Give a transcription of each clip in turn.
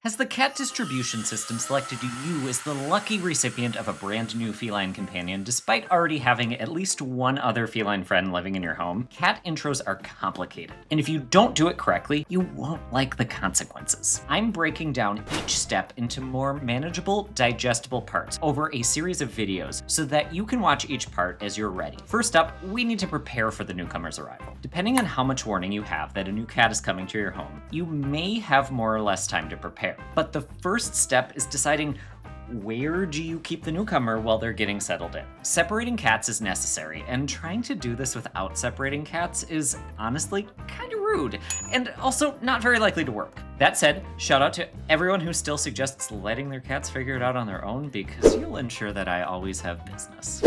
Has the cat distribution system selected you as the lucky recipient of a brand new feline companion despite already having at least one other feline friend living in your home? Cat intros are complicated, and if you don't do it correctly, you won't like the consequences. I'm breaking down each step into more manageable, digestible parts over a series of videos so that you can watch each part as you're ready. First up, we need to prepare for the newcomer's arrival. Depending on how much warning you have that a new cat is coming to your home, you may have more or less time to prepare. But the first step is deciding where do you keep the newcomer while they're getting settled in. Separating cats is necessary, and trying to do this without separating cats is honestly kind of rude, and also not very likely to work. That said, shout out to everyone who still suggests letting their cats figure it out on their own, because you'll ensure that I always have business.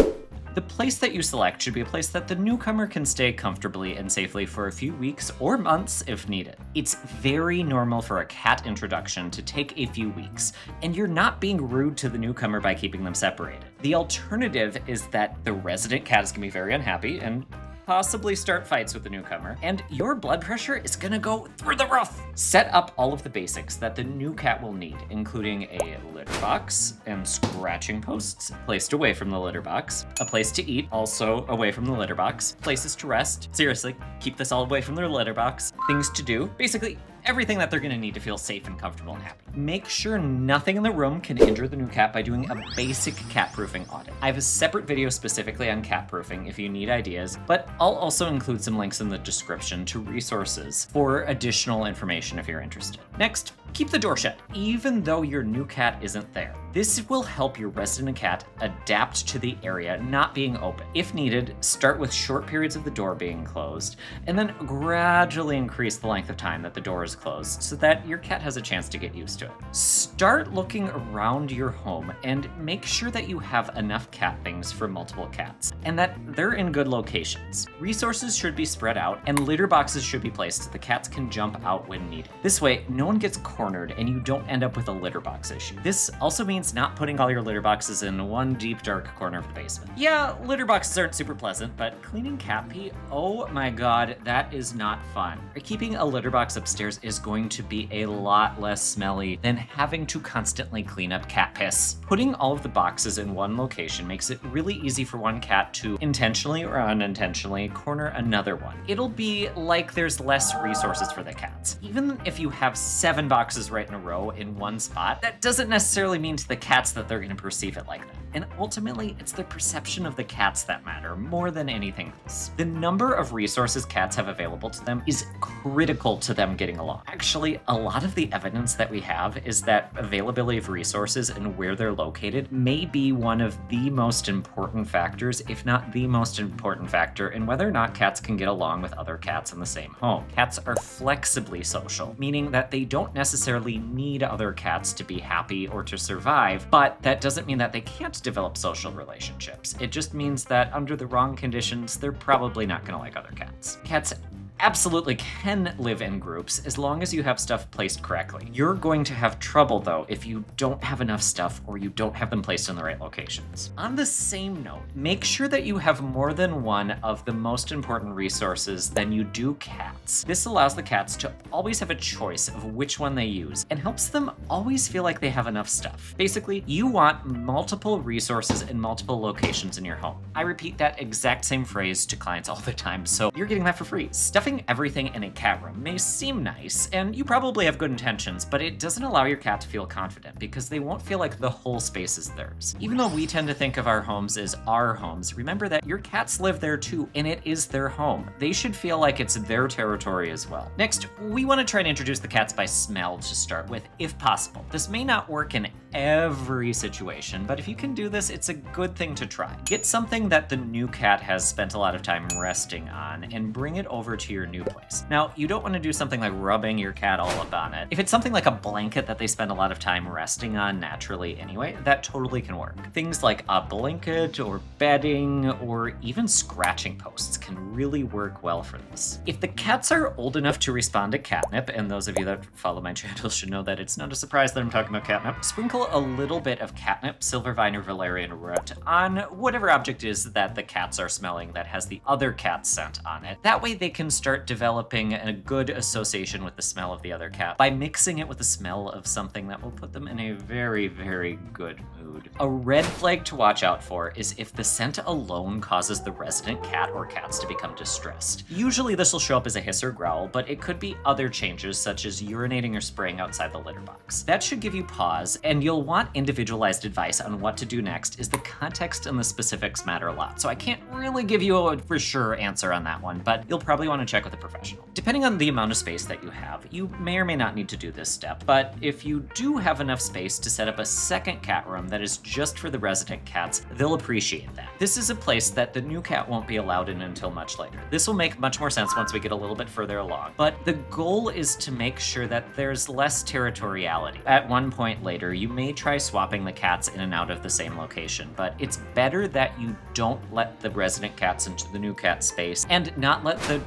The place that you select should be a place that the newcomer can stay comfortably and safely for a few weeks or months if needed. It's very normal for a cat introduction to take a few weeks, and you're not being rude to the newcomer by keeping them separated. The alternative is that the resident cat is going to be very unhappy and possibly start fights with the newcomer, and your blood pressure is gonna go through the roof. Set up all of the basics that the new cat will need, including a litter box and scratching posts placed away from the litter box, a place to eat, also away from the litter box, places to rest. Seriously, keep this all away from their litter box. Things to do, basically everything that they're gonna need to feel safe and comfortable and happy. Make sure nothing in the room can injure the new cat by doing a basic cat proofing audit. I have a separate video specifically on cat proofing if you need ideas, but I'll also include some links in the description to resources for additional information if you're interested. Next, keep the door shut, even though your new cat isn't there. This will help your resident cat adapt to the area not being open. If needed, start with short periods of the door being closed, and then gradually increase the length of time that the door is closed so that your cat has a chance to get used to it. Start looking around your home and make sure that you have enough cat things for multiple cats, and that they're in good locations. Resources should be spread out, and litter boxes should be placed so the cats can jump out when needed. This way, no one gets cornered and you don't end up with a litter box issue. This also means not putting all your litter boxes in one deep, dark corner of the basement. Yeah, litter boxes aren't super pleasant, but cleaning cat pee, oh my god, that is not fun. Keeping a litter box upstairs is going to be a lot less smelly than having to constantly clean up cat piss. Putting all of the boxes in one location makes it really easy for one cat to intentionally or unintentionally corner another one. It'll be like there's less resources for the cats. Even if you have 7 boxes right in a row in one spot, that doesn't necessarily mean to the cats that they're going to perceive it like that. And ultimately, it's the perception of the cats that matter more than anything else. The number of resources cats have available to them is critical to them getting along. Actually, a lot of the evidence that we have is that availability of resources and where they're located may be one of the most important factors, if not the most important factor, in whether or not cats can get along with other cats in the same home. Cats are flexibly social, meaning that they don't necessarily need other cats to be happy or to survive, but that doesn't mean that they can't develop social relationships. It just means that under the wrong conditions, they're probably not gonna like other cats. Cats absolutely can live in groups as long as you have stuff placed correctly. You're going to have trouble though if you don't have enough stuff or you don't have them placed in the right locations. On the same note, make sure that you have more than one of the most important resources than you do cats. This allows the cats to always have a choice of which one they use and helps them always feel like they have enough stuff. Basically, you want multiple resources in multiple locations in your home. I repeat that exact same phrase to clients all the time, so you're getting that for free. Stuffing everything in a cat room may seem nice, and you probably have good intentions, but it doesn't allow your cat to feel confident because they won't feel like the whole space is theirs. Even though we tend to think of our homes as our homes, remember that your cats live there too, and it is their home. They should feel like it's their territory as well. Next, we want to try and introduce the cats by smell to start with, if possible. This may not work in every situation, but if you can do this, it's a good thing to try. Get something that the new cat has spent a lot of time resting on and bring it over to your new place. Now, you don't want to do something like rubbing your cat all up on it. If it's something like a blanket that they spend a lot of time resting on naturally anyway, that totally can work. Things like a blanket or bedding or even scratching posts can really work well for this. If the cats are old enough to respond to catnip, and those of you that follow my channel should know that it's not a surprise that I'm talking about catnip, sprinkle a little bit of catnip, silvervine, or valerian root on whatever object is that the cats are smelling that has the other cat scent on it. That way they can start start developing a good association with the smell of the other cat by mixing it with the smell of something that will put them in a very, very good mood. A red flag to watch out for is if the scent alone causes the resident cat or cats to become distressed. Usually this will show up as a hiss or growl, but it could be other changes such as urinating or spraying outside the litter box. That should give you pause, and you'll want individualized advice on what to do next, as the context and the specifics matter a lot. So I can't really give you a for sure answer on that one, but you'll probably want to check with a professional. Depending on the amount of space that you have, you may or may not need to do this step, but if you do have enough space to set up a second cat room that is just for the resident cats, they'll appreciate that. This is a place that the new cat won't be allowed in until much later. This will make much more sense once we get a little bit further along, but the goal is to make sure that there's less territoriality. At one point later, you may try swapping the cats in and out of the same location, but it's better that you don't let the resident cats into the new cat space and not let the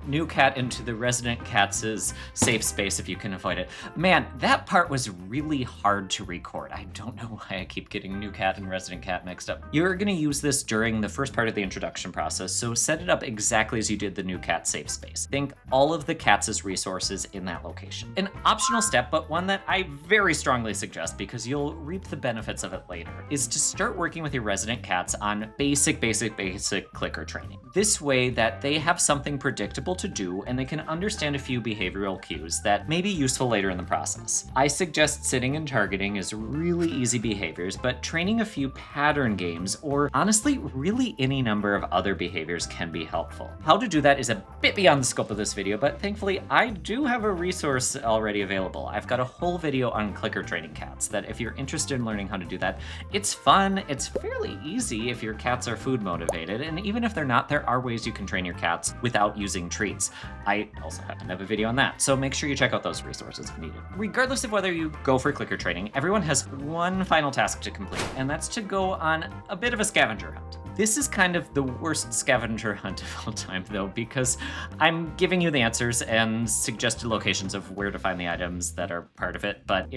new cat into the resident cat's safe space if you can avoid it. Man, that part was really hard to record. I don't know why I keep getting new cat and resident cat mixed up. You're gonna use this during the first part of the introduction process, so set it up exactly as you did the new cat safe space. Think all of the cats' resources in that location. An optional step, but one that I very strongly suggest because you'll reap the benefits of it later, is to start working with your resident cats on basic clicker training. This way that they have something predictable to do and they can understand a few behavioral cues that may be useful later in the process. I suggest sitting and targeting as really easy behaviors, but training a few pattern games or honestly really any number of other behaviors can be helpful. How to do that is a bit beyond the scope of this video, but thankfully I do have a resource already available. I've got a whole video on clicker training cats that if you're interested in learning how to do that, it's fun, it's fairly easy if your cats are food motivated, and even if they're not, there are ways you can train your cats without using treats. I also happen to have a video on that, so make sure you check out those resources if needed. Regardless of whether you go for clicker training, everyone has one final task to complete, and that's to go on a bit of a scavenger hunt. This is kind of the worst scavenger hunt of all time, though, because I'm giving you the answers and suggested locations of where to find the items that are part of it, but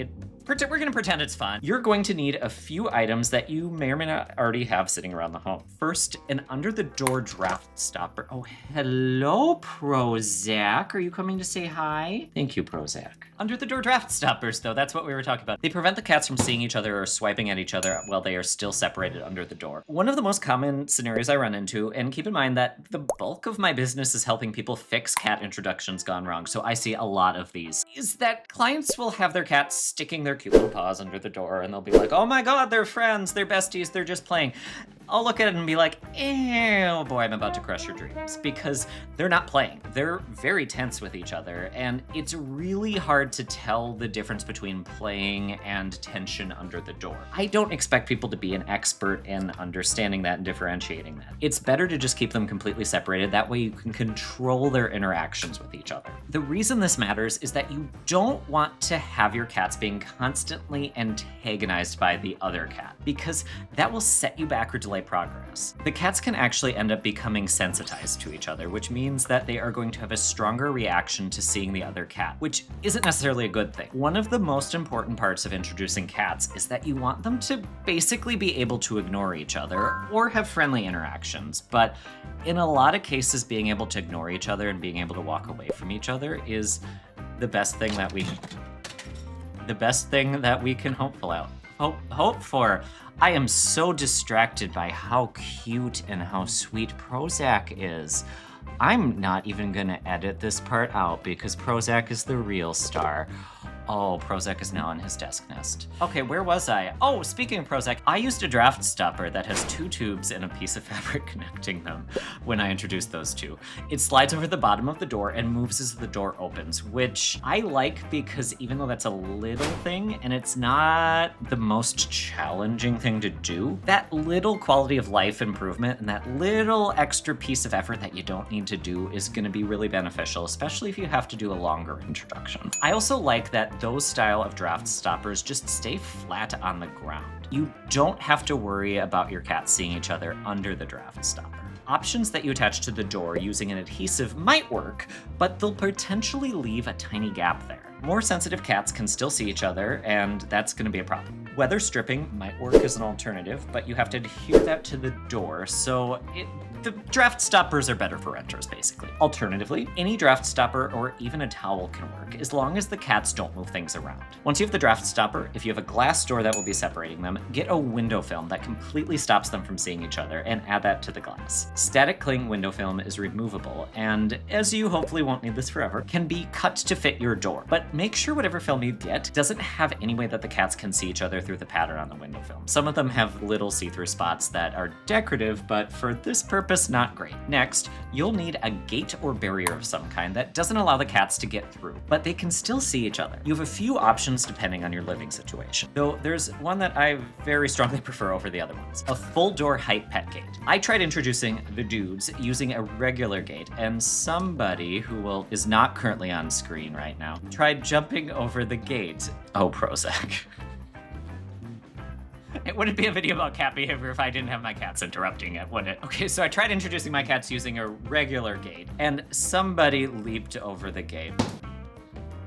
we're gonna pretend it's fun. You're going to need a few items that you may or may not already have sitting around the home. First, an under-the-door draft stopper. Oh, hello, Prozac. Are you coming to say hi? Thank you, Prozac. Under-the-door draft stoppers, though, that's what we were talking about. They prevent the cats from seeing each other or swiping at each other while they are still separated under the door. One of the most common scenarios I run into, and keep in mind that the bulk of my business is helping people fix cat introductions gone wrong, so I see a lot of these, is that clients will have their cats sticking their cute little paws under the door and they'll be like, oh my god, they're friends, they're besties, they're just playing. I'll look at it and be like, oh boy, I'm about to crush your dreams, because they're not playing. They're very tense with each other, and it's really hard to tell the difference between playing and tension under the door. I don't expect people to be an expert in understanding that and differentiating that. It's better to just keep them completely separated. That way you can control their interactions with each other. The reason this matters is that you don't want to have your cats being constantly antagonized by the other cat, because that will set you back or delay progress. The cats can actually end up becoming sensitized to each other, which means that they are going to have a stronger reaction to seeing the other cat, which isn't necessarily a good thing. One of the most important parts of introducing cats is that you want them to basically be able to ignore each other or have friendly interactions, but in a lot of cases, being able to ignore each other and being able to walk away from each other is the best thing that we can hope for. I am so distracted by how cute and how sweet Prozac is. I'm not even gonna edit this part out because Prozac is the real star. Oh, Prozac is now in his desk nest. Okay, where was I? Oh, speaking of Prozac, I used a draft stopper that has 2 tubes and a piece of fabric connecting them when I introduced those two. It slides over the bottom of the door and moves as the door opens, which I like because even though that's a little thing and it's not the most challenging thing to do, that little quality of life improvement and that little extra piece of effort that you don't need to do is gonna be really beneficial, especially if you have to do a longer introduction. I also like that those style of draft stoppers just stay flat on the ground. You don't have to worry about your cats seeing each other under the draft stopper. Options that you attach to the door using an adhesive might work, but they'll potentially leave a tiny gap there. More sensitive cats can still see each other, and that's going to be a problem. Weather stripping might work as an alternative, but you have to adhere that to the door, so it The draft stoppers are better for renters, basically. Alternatively, any draft stopper or even a towel can work, as long as the cats don't move things around. Once you have the draft stopper, if you have a glass door that will be separating them, get a window film that completely stops them from seeing each other and add that to the glass. Static cling window film is removable, and as you hopefully won't need this forever, can be cut to fit your door. But make sure whatever film you get doesn't have any way that the cats can see each other through the pattern on the window film. Some of them have little see-through spots that are decorative, but for this purpose, not great. Next, you'll need a gate or barrier of some kind that doesn't allow the cats to get through, but they can still see each other. You have a few options depending on your living situation, though there's one that I very strongly prefer over the other ones: a full door height pet gate. I tried introducing the dudes using a regular gate, and somebody who is not currently on screen right now tried jumping over the gate. Oh, Prozac. It wouldn't be a video about cat behavior if I didn't have my cats interrupting it, would it? Okay, so I tried introducing my cats using a regular gate, and somebody leaped over the gate.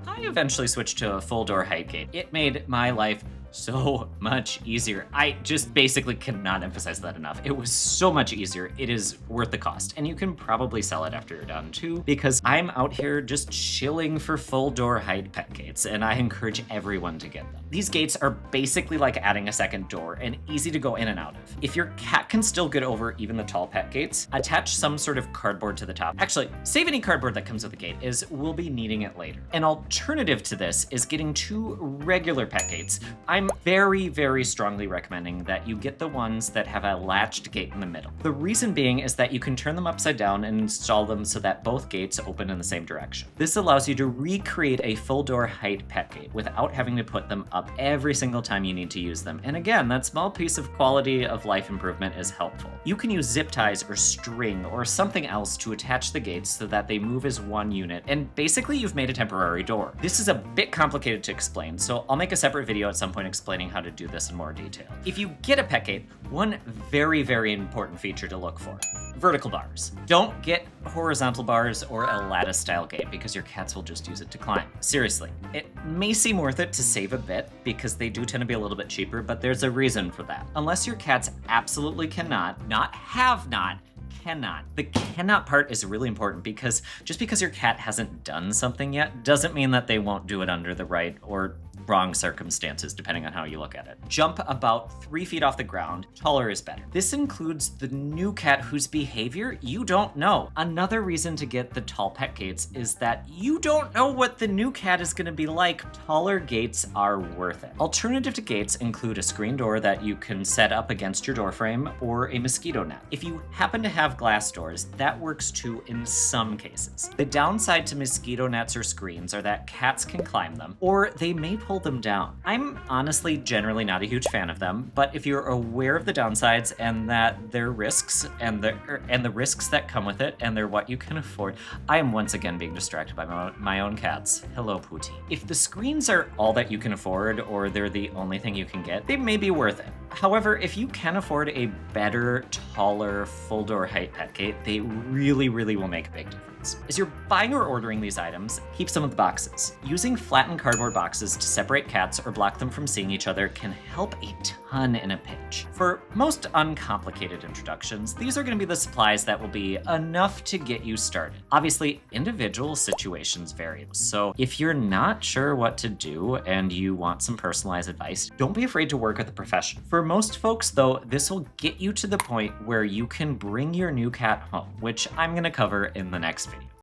I eventually switched to a full door height gate. It made my life so much easier. I just basically cannot emphasize that enough. It was so much easier. It is worth the cost. And you can probably sell it after you're done too, because I'm out here just chilling for full door height pet gates, and I encourage everyone to get them. These gates are basically like adding a second door and easy to go in and out of. If your cat can still get over even the tall pet gates, attach some sort of cardboard to the top. Actually, save any cardboard that comes with the gate, as we'll be needing it later. An alternative to this is getting 2 regular pet gates. I'm very, very strongly recommending that you get the ones that have a latched gate in the middle. The reason being is that you can turn them upside down and install them so that both gates open in the same direction. This allows you to recreate a full door height pet gate without having to put them up every single time you need to use them. And again, that small piece of quality of life improvement is helpful. You can use zip ties or string or something else to attach the gates so that they move as one unit, and basically you've made a temporary door. This is a bit complicated to explain, so I'll make a separate video at some point explaining how to do this in more detail. If you get a pet gate, one very, very important feature to look for: vertical bars. Don't get horizontal bars or a lattice style gate, because your cats will just use it to climb. Seriously, it may seem worth it to save a bit because they do tend to be a little bit cheaper, but there's a reason for that. Unless your cats absolutely cannot. The cannot part is really important, because just because your cat hasn't done something yet doesn't mean that they won't do it under the right or wrong circumstances, depending on how you look at it. Jump about 3 feet off the ground. Taller is better. This includes the new cat whose behavior you don't know. Another reason to get the tall pet gates is that you don't know what the new cat is going to be like. Taller gates are worth it. Alternative to gates include a screen door that you can set up against your door frame, or a mosquito net. If you happen to have glass doors, that works too in some cases. The downside to mosquito nets or screens are that cats can climb them, or they may pull them down. I'm honestly generally not a huge fan of them, but if you're aware of the downsides and that they're risks and the risks that come with it, and they're what you can afford. I am once again being distracted by my own cats. Hello, Pootie. If the screens are all that you can afford, or they're the only thing you can get, they may be worth it. However, if you can afford a better, taller, full door height pet gate, they really, really will make a big difference. As you're buying or ordering these items, keep some of the boxes. Using flattened cardboard boxes to separate cats or block them from seeing each other can help a ton in a pinch. For most uncomplicated introductions, these are going to be the supplies that will be enough to get you started. Obviously, individual situations vary, so if you're not sure what to do and you want some personalized advice, don't be afraid to work with a professional. For most folks, though, this will get you to the point where you can bring your new cat home, which I'm going to cover in the next video.